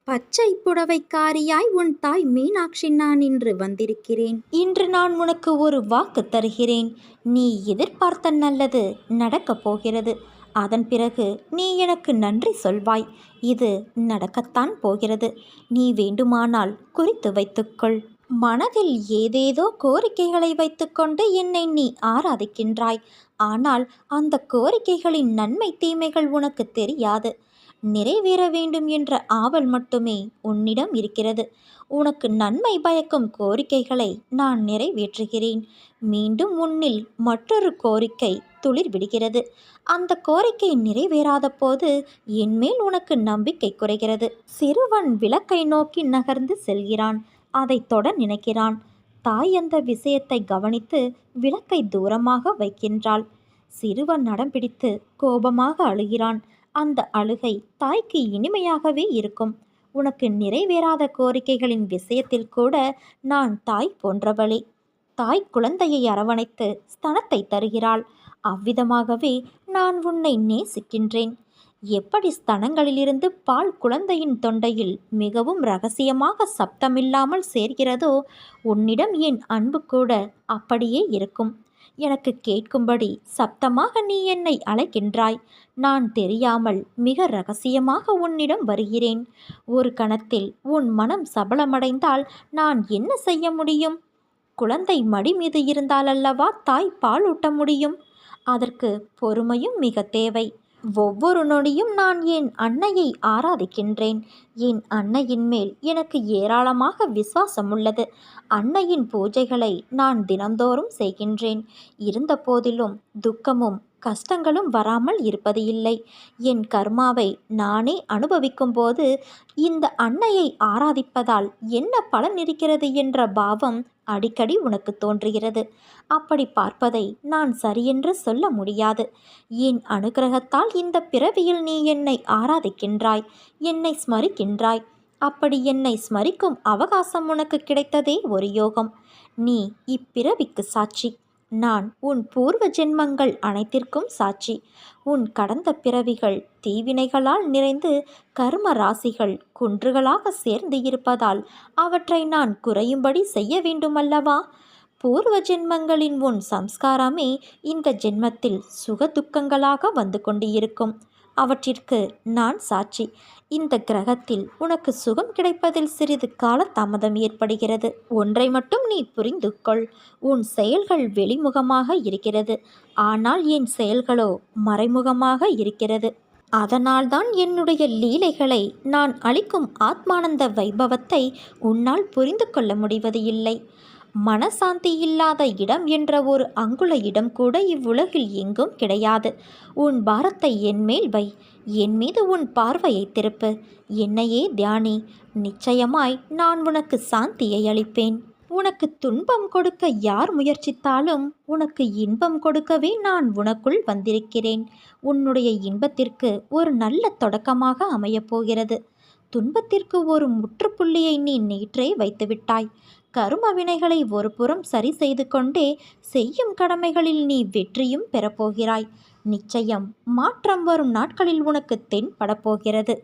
பச்சை புடவைக்காரியாய் உன் தாய் மீனாட்சி நான் இன்று வந்திருக்கிறேன். இன்று நான் உனக்கு ஒரு வாக்கு தருகிறேன். நீ எதிர்பார்த்த நல்லது நடக்கப் போகிறது. அதன் பிறகு நீ எனக்கு நன்றி சொல்வாய். இது நடக்கத்தான் போகிறது. நீ வேண்டுமானால் குறித்து வைத்துக்கொள். மனதில் ஏதேதோ கோரிக்கைகளை வைத்துக்கொண்டு என்னை நீ ஆராதிக்கின்றாய். ஆனால் அந்த கோரிக்கைகளின் நன்மை தீமைகள் உனக்கு தெரியாது. நிறைவேற வேண்டும் என்ற ஆவல் மட்டுமே உன்னிடம் இருக்கிறது. உனக்கு நன்மை பயக்கும் கோரிக்கைகளை நான் நிறைவேற்றுகிறேன். மீண்டும் உன்னில் மற்றொரு கோரிக்கை துளிர் விடுகிறது. அந்த கோரிக்கை நிறைவேறாத போது என்மேல் உனக்கு நம்பிக்கை குறைகிறது. சிறுவன் விளக்கை நோக்கி நகர்ந்து செல்கிறான். அதை தொட நினைக்கிறான். தாய் அந்த விஷயத்தை கவனித்து விளக்கை தூரமாக வைக்கின்றாள். சிறுவன் நடம் பிடித்து கோபமாக அழுகிறான். அந்த அழுகை தாய்க்கு இனிமையாகவே இருக்கும். உனக்கு நிறைவேறாத கோரிக்கைகளின் விஷயத்தில் கூட நான் தாய் போன்றவளே. தாய் குழந்தையை அரவணைத்து ஸ்தனத்தை தருகிறாள். அவ்விதமாகவே நான் உன்னை நேசிக்கின்றேன். எப்படி ஸ்தனங்களிலிருந்து பால் குழந்தையின் தொண்டையில் மிகவும் இரகசியமாக சப்தமில்லாமல் சேர்கிறதோ, உன்னிடம் என் அன்பு கூட அப்படியே இருக்கும். எனக்கு கேட்கும்படி சப்தமாக நீ என்னை அழைக்கின்றாய். நான் தெரியாமல் மிக இரகசியமாக உன்னிடம் வருகிறேன். ஒரு கணத்தில் உன் மனம் சபலமடைந்தால் நான் என்ன செய்ய முடியும்? குழந்தை மடி மீது இருந்தாலல்லவா தாய் பால் ஊட்ட முடியும். அதற்கு பொறுமையும் மிக தேவை. ஒவ்வொரு நொடியும் நான் என் அன்னையை ஆராதிக்கின்றேன். என் அன்னையின் மேல் எனக்கு ஏராளமாக விசுவாசம் உள்ளது. அன்னையின் பூஜைகளை நான் தினந்தோறும் செய்கின்றேன். இருந்த போதிலும் துக்கமும் கஷ்டங்களும் வராமல் இருப்பது இல்லை. என் கர்மாவை நானே அனுபவிக்கும் போது இந்த அன்னையை ஆராதிப்பதால் என்ன பலன் இருக்கிறது என்ற பாவம் அடிக்கடி உனக்கு தோன்றுகிறது. அப்படி பார்ப்பதை நான் சரியென்று சொல்ல முடியாது. என் அனுகிரகத்தால் இந்த பிறவியில் நீ என்னை ஆராதிக்கின்றாய், என்னை ஸ்மரிக்கின்றாய். அப்படி என்னை ஸ்மரிக்கும் அவகாசம் உனக்கு கிடைத்ததே ஒரு யோகம். நீ இப்பிறவிக்கு சாட்சி. நான் உன் பூர்வ ஜென்மங்கள் அனைத்திற்கும் சாட்சி. உன் கடந்த பிறவிகள் தீவினைகளால் நிறைந்து கர்ம ராசிகள் குன்றுகளாக சேர்ந்து இருப்பதால் அவற்றை நான் குறையும்படி செய்ய வேண்டுமல்லவா? பூர்வ ஜென்மங்களின் உன் சம்ஸ்காரமே இந்த ஜென்மத்தில் சுக துக்கங்களாக வந்து கொண்டு இருக்கும். அவற்றிற்கு நான் சாட்சி. இந்த கிரகத்தில் உனக்கு சுகம் கிடைப்பதில் சிறிது கால தாமதம் ஏற்படுகிறது. ஒன்றை மட்டும் நீ புரிந்து கொள். உன் செயல்கள் வெளிமுகமாக இருக்கிறது. ஆனால் என் செயல்களோ மறைமுகமாக இருக்கிறது. அதனால்தான் என்னுடைய லீலைகளை, நான் அளிக்கும் ஆத்மானந்த வைபவத்தை உன்னால் புரிந்து கொள்ள முடிவது இல்லை. மனசாந்தி இல்லாத இடம் என்ற ஒரு அங்குல இடம் கூட இவ்வுலகில் எங்கும் கிடையாது. உன் பாரத்தை என்மேல் வை. என் மீது உன் பார்வையை திருப்பு. என்னையே தியானி. நிச்சயமாய் நான் உனக்கு சாந்தியை அளிப்பேன். உனக்கு துன்பம் கொடுக்க யார் முயற்சித்தாலும் உனக்கு இன்பம் கொடுக்கவே நான் உனக்குள் வந்திருக்கிறேன். உன்னுடைய இன்பத்திற்கு ஒரு நல்ல தொடக்கமாக அமையப்போகிறது. துன்பத்திற்கு ஒரு முற்றுப்புள்ளியை நீ நேற்றே வைத்துவிட்டாய். கரும வினைகளை ஒரு புறம் சரி செய்து கொண்டே செய்யும் கடமைகளில் நீ வெற்றியும் பெறப்போகிறாய். நிச்சயம் மாற்றம் வரும் நாட்களில் உனக்கு தென்படப்போகிறது.